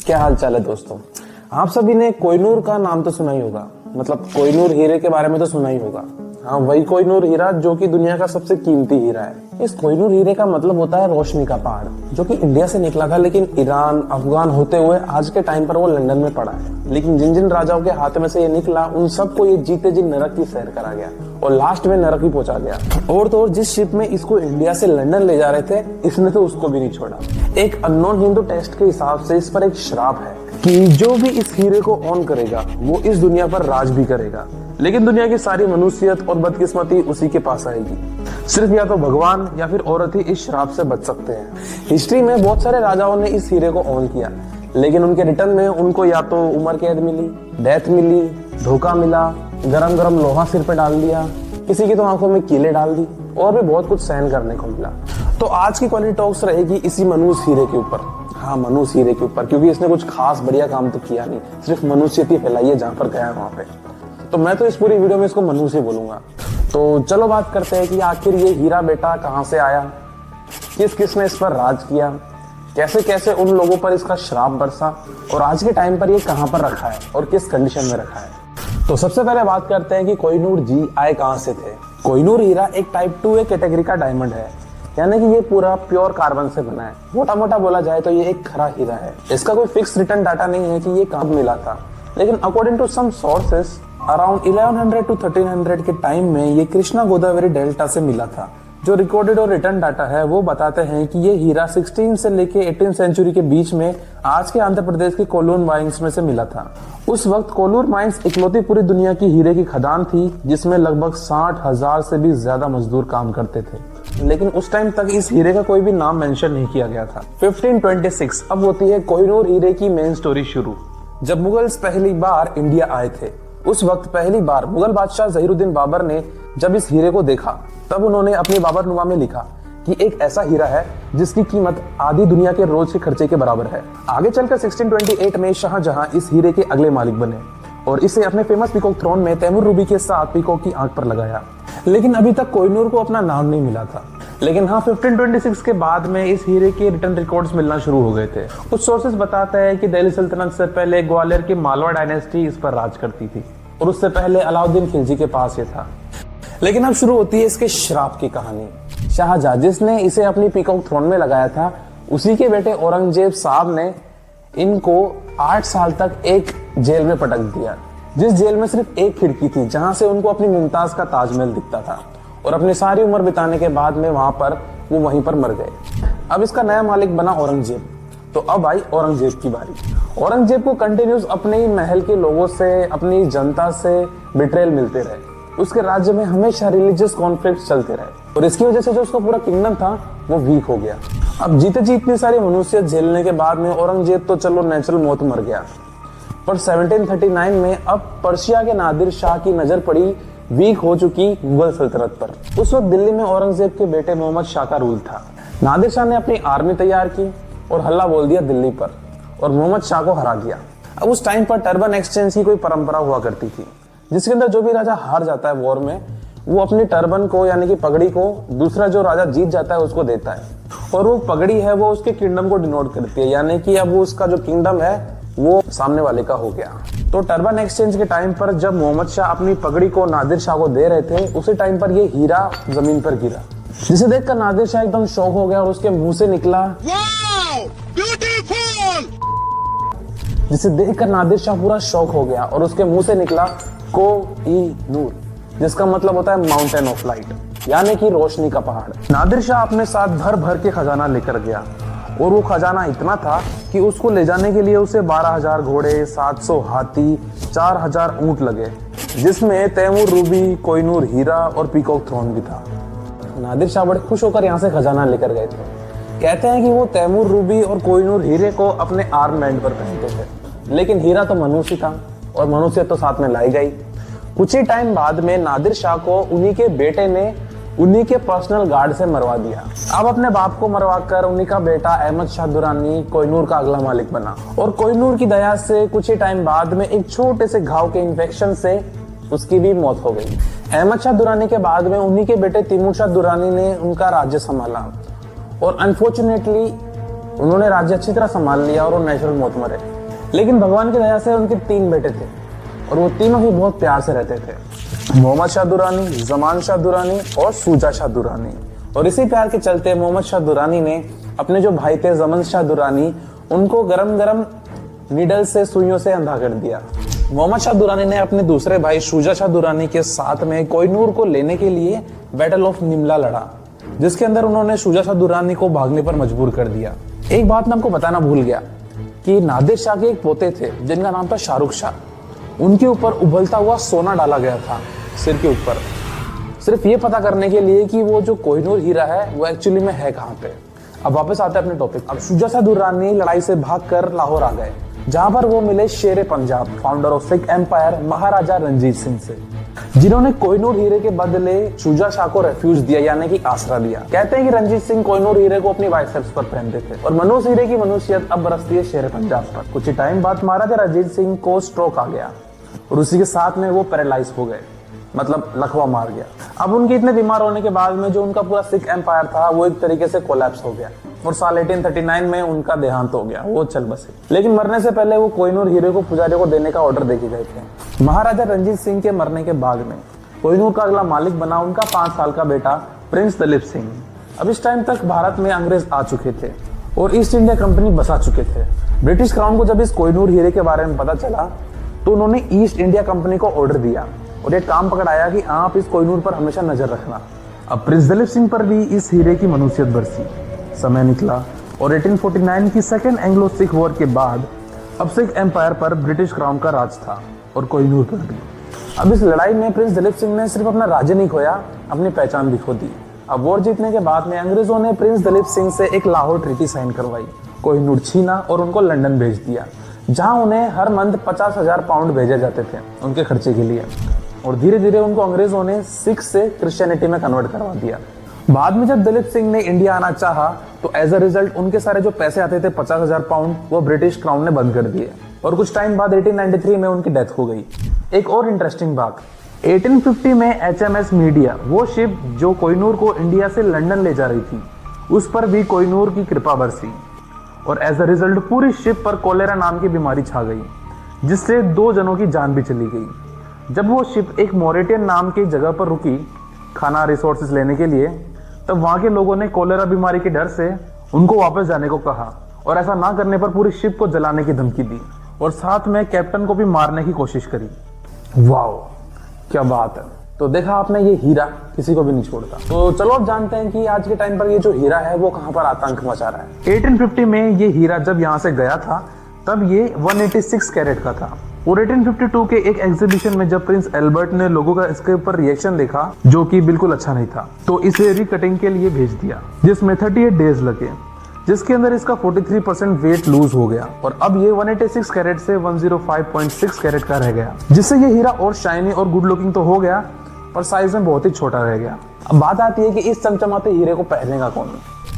क्या हाल चाल है दोस्तों। आप सभी ने कोहिनूर का नाम तो सुना ही होगा, मतलब कोहिनूर हीरे के बारे में तो सुना ही होगा। हाँ, वही कोहिनूर हीरा जो कि दुनिया का सबसे कीमती हीरा है। इस कोहिनूर हीरे का मतलब होता है रोशनी का पहाड़, जो कि इंडिया से निकला था लेकिन ईरान अफगान होते हुए आज के टाइम पर वो लंदन में पड़ा है। लेकिन जिन जिन राजाओं के हाथ में से ये निकला उन सबको ये जीते जी नरक की सैर करा गया और लास्ट में नरक ही पहुंचा गया। और तो और जिस शिप में इसको इंडिया से लंदन ले जा रहे थे, इसने तो उसको भी नहीं छोड़ा। एक अननोन हिंदू टेक्स्ट के हिसाब से इस पर एक श्राप है कि जो भी इस हीरे को ऑन करेगा वो इस दुनिया पर राज भी करेगा, लेकिन दुनिया की सारी मनुष्यत और बदकिस्मती उसी के पास आएगी। सिर्फ या तो भगवान या फिर औरत ही इस श्राप से बच सकते हैं। हिस्ट्री में बहुत सारे राजाओं ने इस हीरे को ऑन किया, लेकिन उनके रिटर्न में उनको या तो उम्र कैद मिली, डेथ मिली, धोखा मिला, गरम गरम लोहा सिर पे डाल दिया, किसी की तो आंखों में कीले डाल दी और भी बहुत कुछ सहन करने को मिला। तो आज की क्वालिटी टॉक्स रहेगी इसी मनुष्य हीरे के ऊपर। हाँ, मनुष्य हीरे के ऊपर, क्योंकि इसने कुछ खास बढ़िया काम तो किया नहीं, सिर्फ मनुष्यत ही फैलाई है जहां पर गया है वहां पे। तो मैं तो इस पूरी वीडियो में इसको मनुष्य बोलूंगा। तो चलो बात करते हैं कि आखिर ये हीरा बेटा कहां से आया, किस किस ने इस पर राज किया, कैसे कैसे उन लोगों पर इसका श्राप बरसा और आज के टाइम पर ये कहां पर रखा है और किस कंडीशन में रखा है। तो सबसे पहले बात करते हैं कि कोहिनूर जी आए कहां से थे। कोहिनूर हीरा एक टाइप 2 कैटेगरी का डायमंड है, यानी कि ये पूरा प्योर कार्बन से बना है। मोटा मोटा बोला जाए तो ये एक खरा हीरा है। इसका कोई फिक्स रिटर्न डाटा नहीं है कि ये कब मिला था, लेकिन according to some sources around 1100 to 1300 के टाइम में ये कृष्णा गोदावरी डेल्टा से मिला था। जो रिकॉर्डेड और रिटर्न डाटा है वो बताते हैं कि ये हीरा 16 से लेके 18 सेंचुरी के बीच में आज के आंध्र प्रदेश के कोल्लूर माइंस में से मिला था। उस वक्त कोल्लूर माइंस इकलौती पूरी दुनिया की हीरे की खदान थी जिसमें लगभग 60,000 से भी ज्यादा मजदूर काम करते थे, लेकिन उस टाइम तक इस हीरे का कोई भी नाम मेंशन नहीं किया गया था। 1526 अब होती है कोहिनूर हीरे की मेन स्टोरी शुरू। जब मुगल्स पहली बार इंडिया आए थे, उस वक्त पहली बार मुगल बादशाह ज़हीरुद्दीन बाबर ने जब इस हीरे को देखा, तब उन्होंने अपनी बाबरनुमा में लिखा कि एक ऐसा हीरा है जिसकी कीमत आधी दुनिया के रोज के खर्चे के बराबर है। आगे चलकर 1628 में शाहजहां इस हीरे के अगले मालिक बने और इसे अपने फेमस पीकॉक थ्रोन में तैमूर रूबी के साथ पीकॉक की आंख पर लगाया। लेकिन अभी तक कोहिनूर को अपना नाम नहीं मिला था। लेकिन हाँ, 1526 के बाद में इस हीरे के रिटर्न रिकॉर्ड्स मिलना शुरू हो गए थे। कुछ सोर्सेस बताते हैं कि दिल्ली सल्तनत से पहले ग्वालियर की मालवा डायनेस्टी इस पर राज करती थी और उससे पहले अलाउद्दीन खिलजी के पास ये था। लेकिन अब शुरू होती है इसके श्राप की कहानी। शाहजहां जिसने इसे अपनी पीकॉक थ्रोन में लगाया था, उसी के बेटे औरंगजेब साहब ने इनको 8 साल तक एक जेल में पटक दिया, जिस जेल में सिर्फ एक खिड़की थी जहां से उनको अपनी मुमताज का ताजमहल दिखता था। और अपनी सारी उम्र बिताने के बाद में वहां पर वो वहीं पर मर गए। अब इसका नया मालिक बना औरंगजेब। तो अब आई औरंगजेब की बारी। औरंगजेब को कंटिन्यूस अपने ही महल के लोगों से, अपनी जनता से बिट्रेल मिलते रहे। उसके राज्य में हमेशा रिलीजियस कॉन्फ्लिक्ट चलते रहे और इसकी वजह से जो उसका पूरा किंगडम था वो वीक हो गया। अब जीते जी इतनी सारी मनुष्य झेलने के बाद में औरंगजेब तो चलो नेचुरल मौत मर गया, पर 1739 में अब पर्शिया के नादिर शाह की नजर पड़ी वीक हो चुकी मुगल सल्तनत पर। उस वक्त दिल्ली में औरंगजेब के बेटे मोहम्मद शाह का रूल था। नादिर शाह ने अपनी आर्मी तैयार की और हल्ला बोल दिया दिल्ली पर और मोहम्मद शाह को हरा दिया। अब उस टाइम पर टर्बन एक्सचेंज की कोई परंपरा हुआ करती थी, जिसके अंदर जो भी राजा हार जाता है वॉर में, वो अपनी टर्बन को यानी कि पगड़ी को दूसरा जो राजा जीत जाता है उसको देता है। और वो पगड़ी है वो उसके किंगडम को डिनोट करती है, यानी कि अब वो उसका जो किंगडम है वो सामने वाले का हो गया। तो टर्बन एक्सचेंज के टाइम पर जब मोहम्मद शाह अपनी पगड़ी को नादिर शाह को दे रहे थे, उसी टाइम पर ये हीरा जमीन पर गिरा, जिसे देखकर नादिर शाह एकदम शॉक हो गया और उसके मुंह से निकला जिसे देखकर नादिर शाह पूरा शॉक हो गया और उसके मुंह से निकला कोहिनूर, जिसका मतलब होता है माउंटेन ऑफ लाइट, यानी कि रोशनी का पहाड़। नादिर शाह अपने साथ भर भर के खजाना लेकर गया और वो खजाना इतना था कि उसको ले जाने के लिए उसे 12,000 घोड़े, 700 हाथी, 4,000 ऊंट लगे, जिसमें तैमूर रूबी, कोहिनूर हीरा और पीकॉक थ्रोन भी था। नादिर शाह बड़े खुश होकर यहाँ से खजाना लेकर गए थे। कहते हैं कि वो तैमूर रूबी और कोहिनूर हीरे को अपने आर्मबैंड पर पहनते थे, लेकिन हीरा तो मनुष्य था और मनुष्य तो साथ में लाई गई। कुछ ही टाइम बाद में नादिर शाह को उन्हीं के बेटे ने उन्हीं के पर्सनल गार्ड से मरवा दिया। अब अपने बाप को मरवाकर उन्हीं का बेटा अहमद शाह दुरानी कोहिनूर का अगला मालिक बना और कोहिनूर की दया से कुछ ही टाइम बाद में एक छोटे से घाव के इन्फेक्शन से उसकी भी मौत हो गई। अहमद शाह दुरानी के बाद में उन्हीं के बेटे तैमूर शाह दुरानी ने उनका राज्य संभाला और अनफॉर्चुनेटली उन्होंने राज्य अच्छी तरह संभाल लिया और वो नेचुरल मौत मरे। लेकिन भगवान की दया से उनके 3 बेटे थे और वो तीनों ही बहुत प्यार से रहते थे, मोहम्मद शाह दुरानी, जमान शाह दुरानी और शुजा शाह दुरानी। और इसी प्यार के चलते मोहम्मद शाह दुरानी ने अपने जो भाई थे जमन शाह दुरानी, उनको गरम गरम नीडल से, सुइयों से अंधा कर दिया। मोहम्मद शाह दुरानी ने अपने दूसरे भाई शुजा शाह दुरानी के साथ में कोहिनूर को लेने के लिए बैटल ऑफ निमला लड़ा, जिसके अंदर उन्होंने शुजा शाह दुरानी को भागने पर मजबूर कर दिया। एक बात मैं आपको बताना भूल गया कि नादिर शाह के एक पोते थे जिनका नाम था शाहरुख शाह, उनके ऊपर उबलता हुआ सोना डाला गया था सिर के ऊपर, सिर्फ ये पता करने के लिए कि वो जो कोहिनूर हीरा है वो एक्चुअली में है कहाँ पे। अब वापस आते हैं अपने टॉपिक। अब शुजा शाह दुर्रानी लड़ाई से भागकर लाहौर आ गए, जहां पर वो मिले शेर Punjab, founder of Sikh empire, Maharaja Ranjit Singh से, जिन्होंने कोहिनूर हीरे के बदले शुजा शाह को रेफ्यूज दिया, यानी कि आसरा दिया। कहते हैं कि रणजीत सिंह कोहिनूर हीरे को अपनी बाइसेप्स पर पहनते थे और मनोज हीरे की मनुष्यत अब बरसती है शेर पंजाब पर। कुछ ही टाइम बाद महाराजा रणजीत सिंह को स्ट्रोक आ गया और उसी के साथ में वो पैरालाइज हो गए, मतलब लकवा मार गया। अब उनके इतने बीमार होने के बाद में जो उनका पूरा सिख एम्पायर था वो एक तरीके से कोलैप्स हो गया और साल 1839 में उनका देहांत हो गया, वो चल बसे। लेकिन मरने से पहले वो कोहिनूर हीरे को पुजारी को देने का ऑर्डर देके गए थे। महाराजा रणजीत सिंह के मरने के बाद में कोहिनूर का अगला मालिक बना उनका 5 साल का बेटा प्रिंस दलीप सिंह। अब इस टाइम तक भारत में अंग्रेज आ चुके थे और ईस्ट इंडिया कंपनी बसा चुके थे। ब्रिटिश क्राउन को जब इस कोहिनूर हीरे के बारे में पता चला तो उन्होंने ईस्ट इंडिया कंपनी को ऑर्डर दिया और ये काम पकड़ाया कि आप इस कोहिनूर पर हमेशा नजर रखना। अब प्रिंस दलीप सिंह पर भी इस हीरे की मनुष्यत बरसी। समय निकला और 1849 की सेकेंड एंग्लो सिख वॉर के बाद अब सिख एम्पायर पर ब्रिटिश क्राउन का राज था और कोहिनूर पर भी। अब इस लड़ाई में प्रिंस दलीप सिंह ने सिर्फ अपना राज्य नहीं खोया, अपनी पहचान भी खो दी। अब वॉर जीतने के बाद में अंग्रेजों ने प्रिंस दलीप सिंह से एक लाहौर ट्रीटी साइन करवाई, कोहिनूर छीना और उनको लंदन भेज दिया, जहां उन्हें हर मंथ 50,000 पाउंड भेजे जाते थे उनके खर्चे के लिए। और धीरे धीरे उनको अंग्रेजों ने सिख से क्रिश्चियनिटी में कन्वर्ट करवा दिया। बाद में जब दलीप सिंह ने इंडिया आना चाहा तो एज अ रिजल्ट उनके सारे जो पैसे आते थे 50,000 पाउंड, वो ब्रिटिश क्राउन ने बंद कर दिए और कुछ टाइम बाद 1893 में उनकी डेथ हो गई। एक और इंटरेस्टिंग बात, 1850 में HMS मीडिया, वो शिप जो कोहिनूर को इंडिया से लंदन ले जा रही थी, उस पर भी कोहिनूर की कृपा बरसी और एज अ रिजल्ट पूरी शिप पर कोलेरा नाम की बीमारी छा गई, जिससे 2 जनों की जान भी चली गई। जब वो शिप एक मोरेटियन नाम की जगह पर रुकी खाना रिसोर्सेज लेने के लिए, तब वहां के लोगों ने कोलेरा बीमारी के डर से उनको वापस जाने को कहा और ऐसा ना करने पर पूरी शिप को जलाने की धमकी दी और साथ में कैप्टन को भी मारने की कोशिश करी। वाओ, क्या बात है। तो देखा आपने, ये हीरा किसी को भी नहीं छोड़ता। तो चलो अब जानते हैं कि आज के टाइम पर ये जो हीरा है वो कहां पर आतंक मचा रहा है। 1850 में ये हीरा जब यहाँ से गया था तब ये 186 कैरेट का था और 1852 के एक एग्जीबिशन में जब प्रिंस एल्बर्ट ने लोगों का इसके ऊपर रिएक्शन देखा, जो कि बिल्कुल अच्छा नहीं था, तो इसे रिकटिंग के लिए भेज दिया, जिसमें 38 डेज लगे, जिसके अंदर इसका 43% वेट लूज हो गया और अब ये 186 कैरेट से 105.6 कैरेट का रह गया, जिससे ये हीरा और शाइनी और गुड लुकिंग तो हो गया पर साइज में बहुत ही छोटा रह गया। अब बात आती है कि इस चमचमाते हीरे को पहनेगा कौन।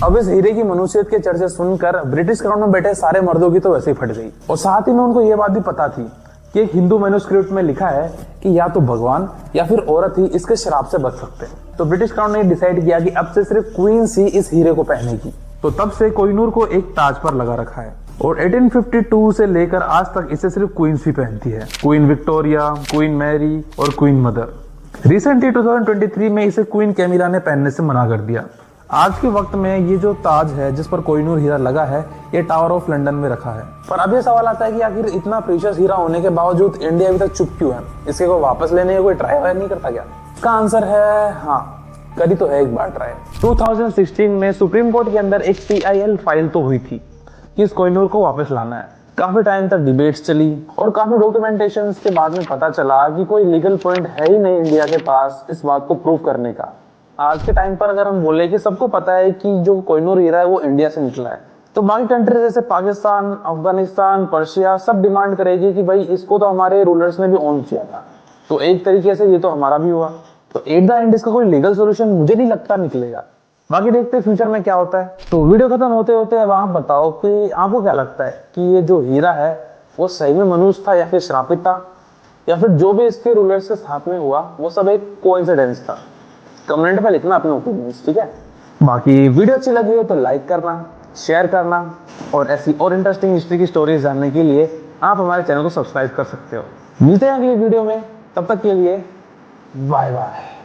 अब इस हीरे की मनुष्यत के चर्चे सुनकर ब्रिटिश क्राउन में बैठे सारे मर्दों की तो वैसे ही फट गई और साथ ही में उनको ये बात भी पता थी कि एक हिंदू मैन्युस्क्रिप्ट में लिखा है कि या तो भगवान या फिर औरत ही इसके श्राप से बच सकते हैं। तो ब्रिटिश क्राउन ने डिसाइड किया कि अब से सिर्फ क्वींस ही इस हीरे को पहनेगी। तो तब से कोहिनूर को एक ताज पर लगा रखा है और 1852 से लेकर आज तक इसे सिर्फ क्वींस ही पहनती है, क्वीन विक्टोरिया, क्वीन मैरी और क्वीन मदर। रिसेंटली 2023 में इसे क्वीन कैमिला ने पहनने से मना कर दिया। आज के वक्त में ये जो ताज है जिस पर कोहिनूर हीरा लगा है, ये टावर ऑफ लंदन में रखा है। पर अब ये सवाल आता है कि आखिर इतना प्रीशियस हीरा होने के बावजूद इंडिया अभी तक चुप क्यों है, इसके को वापस लेने का कोई ट्राई वाई नहीं करता क्या? इसका आंसर है हाँ, करी तो है एक बार ट्राई। 2016 में सुप्रीम कोर्ट के अंदर एक PIL फाइल तो हुई थी कि इस कोहिनूर को वापस लाना है। काफी टाइम तक डिबेट्स चली और काफी डॉक्यूमेंटेशन के बाद में पता चला कि कोई लीगल पॉइंट है ही नहीं इंडिया के पास इस बात को प्रूव करने का। आज के टाइम पर अगर हम बोले कि सबको पता है कि जो कोहिनूर हीरा है वो इंडिया से निकला है, तो बाकी कंट्री जैसे पाकिस्तान, अफगानिस्तान, पर्शिया सब डिमांड करेगी कि भाई इसको तो हमारे रूलर्स ने भी ऑन किया था, तो एक तरीके से ये तो हमारा भी हुआ। तो एट द एंड इसका कोई लीगल सोल्यूशन मुझे नहीं लगता निकलेगा। बाकी देखते हैं फ्यूचर में क्या होता है। तो वीडियो खत्म होते होते अब आप बताओ कि आपको क्या लगता है कि ये जो हीरा है वो सही में मनुष्य था या फिर श्रापित था, या फिर जो भी इसके रूलर्स के साथ में हुआ वो सब एक कोइंसिडेंस था। कमेंट में लिखना अपने ओपिनियंस, ठीक है। बाकी वीडियो अच्छी लगी हो तो लाइक करना, शेयर करना, और ऐसी और इंटरेस्टिंग हिस्ट्री की स्टोरीज जानने के लिए आप हमारे चैनल को सब्सक्राइब कर सकते हो। मिलते हैं अगली वीडियो में, तब तक के लिए बाय बाय।